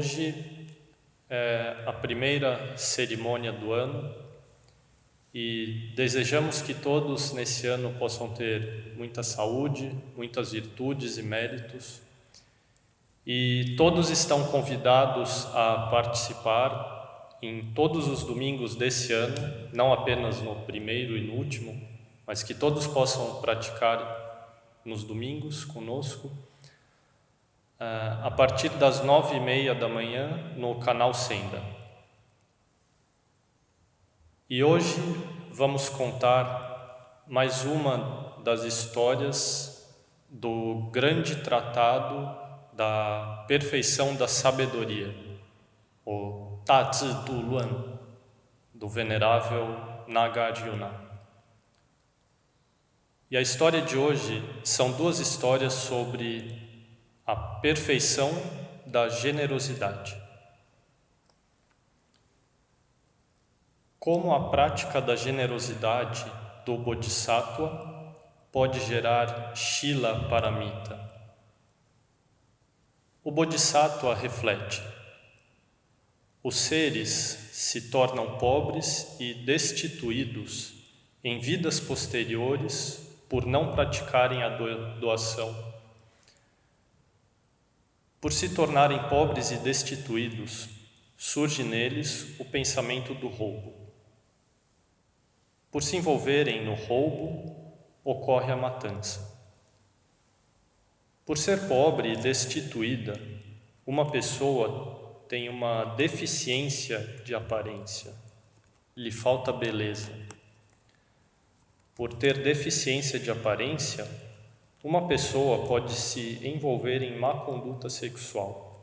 Hoje é a primeira cerimônia do ano e desejamos que todos nesse ano possam ter muita saúde, muitas virtudes e méritos. E todos estão convidados a participar em todos os domingos desse ano, não apenas no primeiro e no último, mas que todos possam praticar nos domingos conosco, a partir das 9h30 da manhã no canal Senda. E hoje vamos contar mais uma das histórias do grande tratado da perfeição da sabedoria, o Da Zhi Du Luan, do venerável Nagarjuna. E a história de hoje são duas histórias sobre a perfeição da generosidade. Como a prática da generosidade do Bodhisattva pode gerar Shila Paramita. O Bodhisattva reflete: os seres se tornam pobres e destituídos em vidas posteriores por não praticarem a doação. Por se tornarem pobres e destituídos, surge neles o pensamento do roubo. Por se envolverem no roubo, ocorre a matança. Por ser pobre e destituída, uma pessoa tem uma deficiência de aparência, lhe falta beleza. Por ter deficiência de aparência, uma pessoa pode se envolver em má conduta sexual.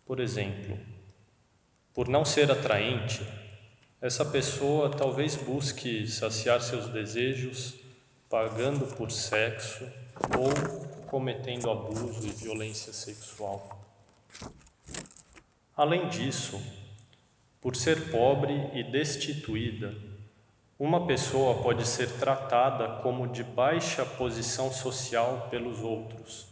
Por exemplo, por não ser atraente, essa pessoa talvez busque saciar seus desejos pagando por sexo ou cometendo abuso e violência sexual. Além disso, por ser pobre e destituída, uma pessoa pode ser tratada como de baixa posição social pelos outros.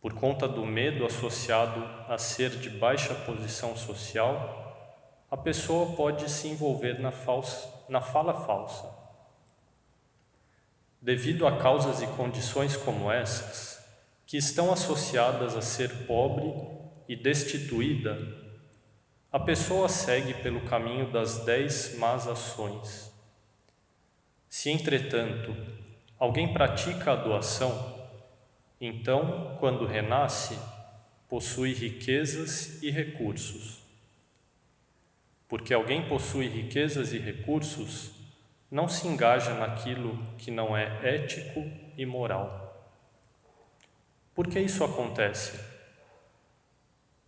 Por conta do medo associado a ser de baixa posição social, a pessoa pode se envolver na fala falsa. Devido a causas e condições como essas, que estão associadas a ser pobre e destituída, a pessoa segue pelo caminho das 10 más ações. Se, entretanto, alguém pratica a doação, então, quando renasce, possui riquezas e recursos. Porque alguém possui riquezas e recursos, não se engaja naquilo que não é ético e moral. Por que isso acontece?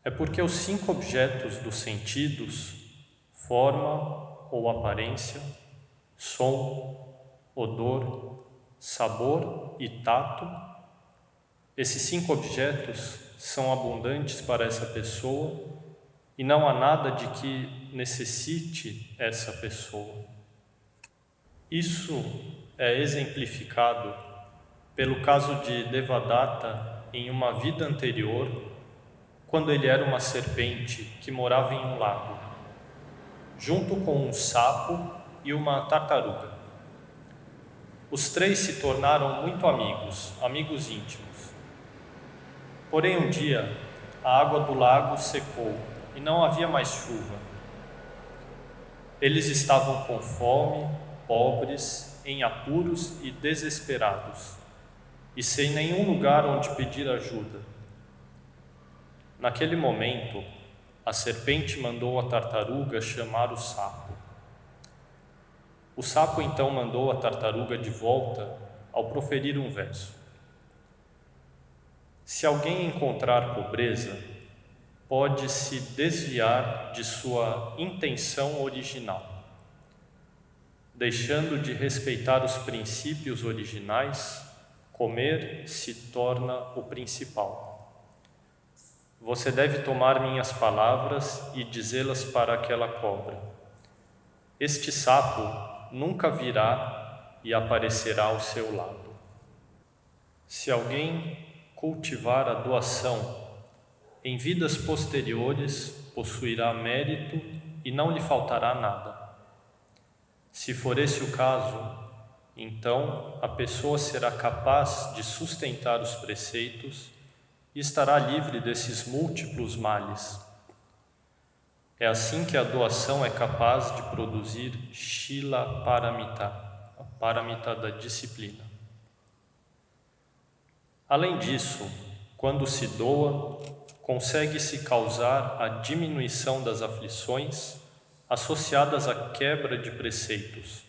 É porque os 5 objetos dos sentidos, forma ou aparência, som, odor, sabor e tato, esses 5 objetos são abundantes para essa pessoa e não há nada de que necessite essa pessoa. Isso é exemplificado pelo caso de Devadatta em uma vida anterior, quando ele era uma serpente que morava em um lago, junto com um sapo e uma tartaruga. Os 3 se tornaram muito amigos íntimos. Porém, um dia, a água do lago secou e não havia mais chuva. Eles estavam com fome, pobres, em apuros e desesperados, e sem nenhum lugar onde pedir ajuda. Naquele momento, a serpente mandou a tartaruga chamar o sapo. O sapo então mandou a tartaruga de volta ao proferir um verso: se alguém encontrar pobreza, pode se desviar de sua intenção original. Deixando de respeitar os princípios originais, comer se torna o principal. Você deve tomar minhas palavras e dizê-las para aquela cobra: este sapo nunca virá e aparecerá ao seu lado. Se alguém cultivar a doação, em vidas posteriores possuirá mérito e não lhe faltará nada. Se for esse o caso, então a pessoa será capaz de sustentar os preceitos e estará livre desses múltiplos males. É assim que a doação é capaz de produzir Shila Paramita, a paramita da disciplina. Além disso, quando se doa, consegue-se causar a diminuição das aflições associadas à quebra de preceitos,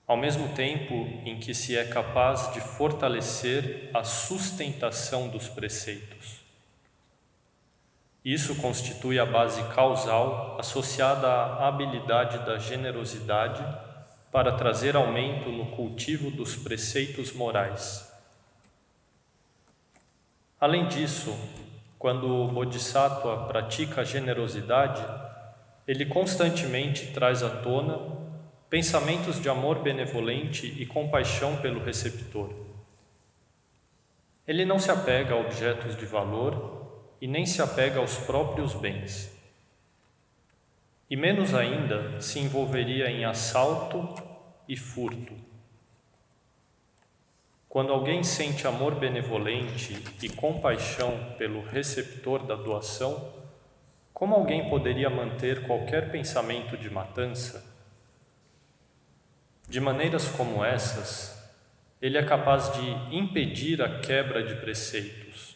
ao mesmo tempo em que se é capaz de fortalecer a sustentação dos preceitos. Isso constitui a base causal associada à habilidade da generosidade para trazer aumento no cultivo dos preceitos morais. Além disso, quando o Bodhisattva pratica a generosidade, ele constantemente traz à tona pensamentos de amor benevolente e compaixão pelo receptor. Ele não se apega a objetos de valor e nem se apega aos próprios bens. E menos ainda se envolveria em assalto e furto. Quando alguém sente amor benevolente e compaixão pelo receptor da doação, como alguém poderia manter qualquer pensamento de matança? De maneiras como essas, ele é capaz de impedir a quebra de preceitos.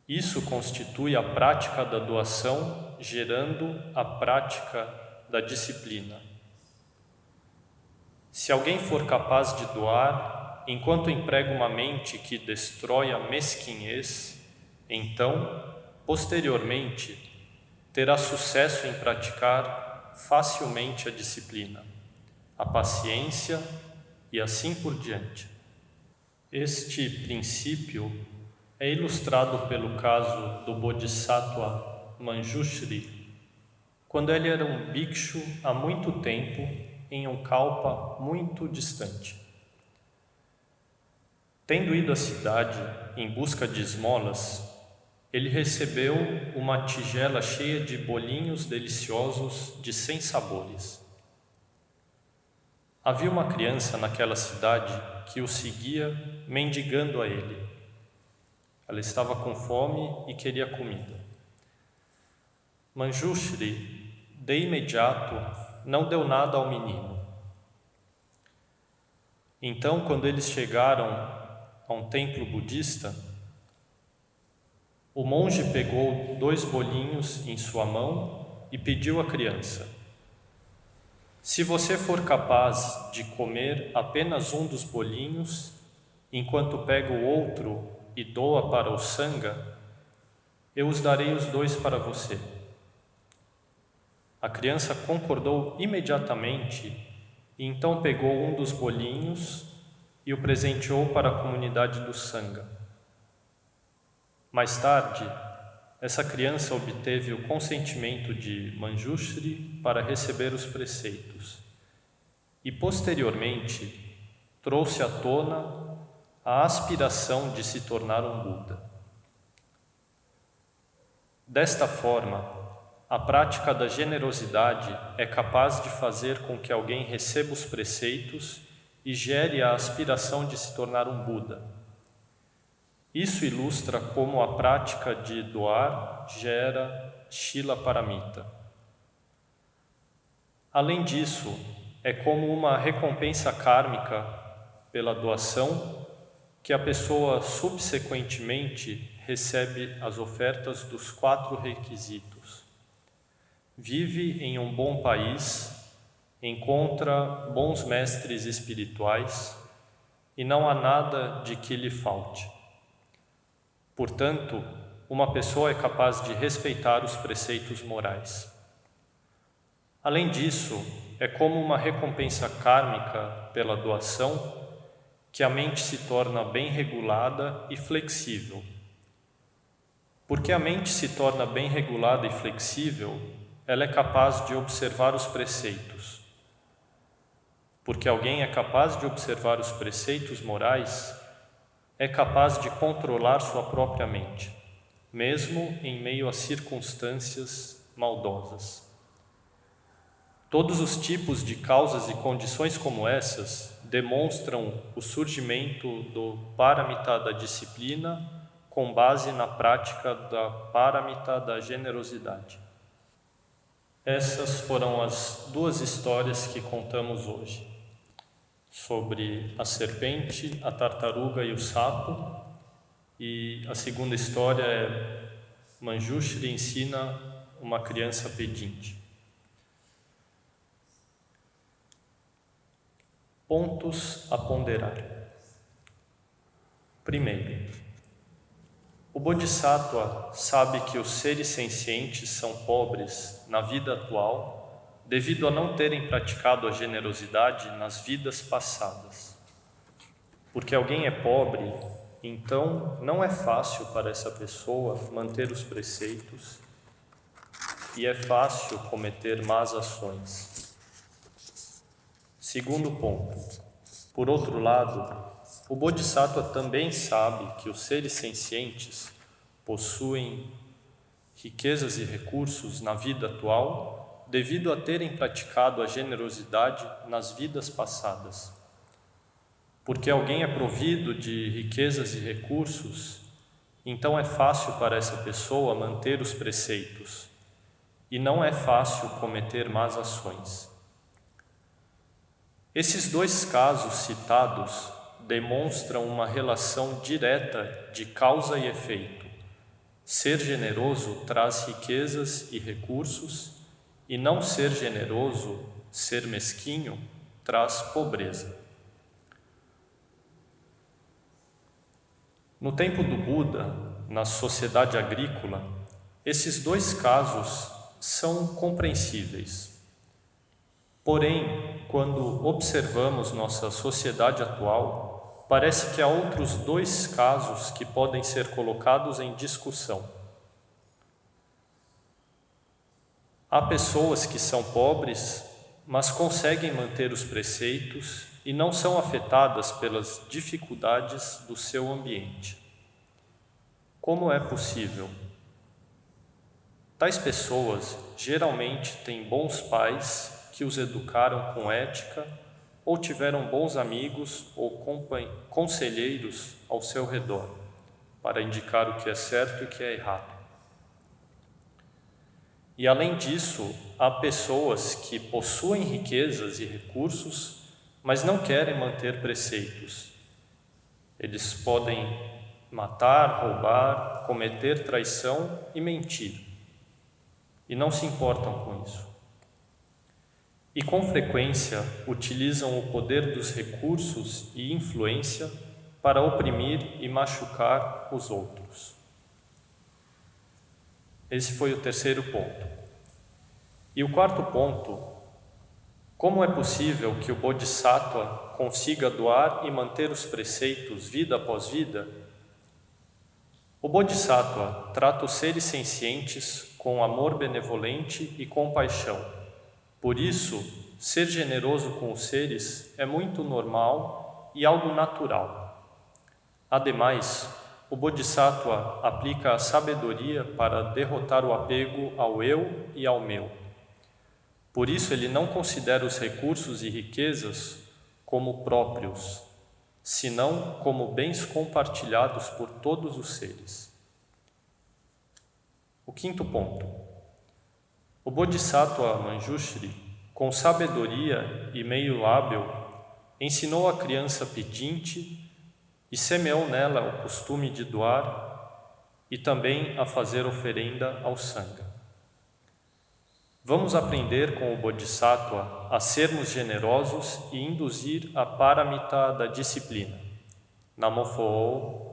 Isso constitui a prática da doação, gerando a prática da disciplina. Se alguém for capaz de doar, enquanto emprega uma mente que destrói a mesquinhez, então, posteriormente, terá sucesso em praticar facilmente a disciplina, a paciência e assim por diante. Este princípio é ilustrado pelo caso do Bodhisattva Manjushri, quando ele era um bhikshu há muito tempo em um kalpa muito distante. Tendo ido à cidade em busca de esmolas, ele recebeu uma tigela cheia de bolinhos deliciosos de 100 sabores. Havia uma criança naquela cidade que o seguia mendigando a ele. Ela estava com fome e queria comida. Manjushri, de imediato, não deu nada ao menino. Então, quando eles chegaram a um templo budista, o monge pegou 2 bolinhos em sua mão e pediu à criança: se você for capaz de comer apenas um dos bolinhos, enquanto pega o outro e doa para o sangha, eu os darei os 2 para você. A criança concordou imediatamente e então pegou um dos bolinhos e o presenteou para a comunidade do sangha. Mais tarde, essa criança obteve o consentimento de Manjushri para receber os preceitos e, posteriormente, trouxe à tona a aspiração de se tornar um Buda. Desta forma, a prática da generosidade é capaz de fazer com que alguém receba os preceitos e gere a aspiração de se tornar um Buda. Isso ilustra como a prática de doar gera Shila Paramita. Além disso, é como uma recompensa kármica pela doação que a pessoa subsequentemente recebe as ofertas dos 4 requisitos. Vive em um bom país, encontra bons mestres espirituais e não há nada de que lhe falte. Portanto, uma pessoa é capaz de respeitar os preceitos morais. Além disso, é como uma recompensa kármica pela doação que a mente se torna bem regulada e flexível. Porque a mente se torna bem regulada e flexível, ela é capaz de observar os preceitos. Porque alguém é capaz de observar os preceitos morais, é capaz de controlar sua própria mente. mesmo em meio a circunstâncias maldosas. Todos os tipos de causas e condições como essas demonstram o surgimento do paramita da disciplina com base na prática da paramita da generosidade. Essas foram as duas histórias que contamos hoje, sobre a serpente, a tartaruga e o sapo, e a segunda história é Manjushri ensina uma criança pedinte. Pontos a ponderar. Primeiro, o Bodhisattva sabe que os seres sencientes são pobres na vida atual devido a não terem praticado a generosidade nas vidas passadas. Porque alguém é pobre, então não é fácil para essa pessoa manter os preceitos e é fácil cometer más ações. Segundo ponto, por outro lado, o Bodhisattva também sabe que os seres sencientes possuem riquezas e recursos na vida atual devido a terem praticado a generosidade nas vidas passadas. Porque alguém é provido de riquezas e recursos, então é fácil para essa pessoa manter os preceitos e não é fácil cometer más ações. Esses dois casos citados demonstram uma relação direta de causa e efeito. Ser generoso traz riquezas e recursos, e não ser generoso, ser mesquinho, traz pobreza. No tempo do Buda, na sociedade agrícola, esses dois casos são compreensíveis. Porém, quando observamos nossa sociedade atual, parece que há outros dois casos que podem ser colocados em discussão. Há pessoas que são pobres, mas conseguem manter os preceitos e não são afetadas pelas dificuldades do seu ambiente. Como é possível? Tais pessoas geralmente têm bons pais que os educaram com ética, ou tiveram bons amigos ou conselheiros ao seu redor, para indicar o que é certo e o que é errado. E além disso, há pessoas que possuem riquezas e recursos, mas não querem manter preceitos. Eles podem matar, roubar, cometer traição e mentir, e não se importam com isso. E com frequência utilizam o poder dos recursos e influência para oprimir e machucar os outros. Esse foi o terceiro ponto. E o quarto ponto: como é possível que o Bodhisattva consiga doar e manter os preceitos vida após vida? O Bodhisattva trata os seres sencientes com amor benevolente e compaixão. Por isso, ser generoso com os seres é muito normal e algo natural. Ademais, o Bodhisattva aplica a sabedoria para derrotar o apego ao eu e ao meu. Por isso, ele não considera os recursos e riquezas como próprios, senão como bens compartilhados por todos os seres. O quinto ponto. O Bodhisattva Manjushri, com sabedoria e meio hábil, ensinou a criança pedinte e semeou nela o costume de doar e também a fazer oferenda ao Sangha. Vamos aprender com o Bodhisattva a sermos generosos e induzir a paramita da disciplina. Namo Pho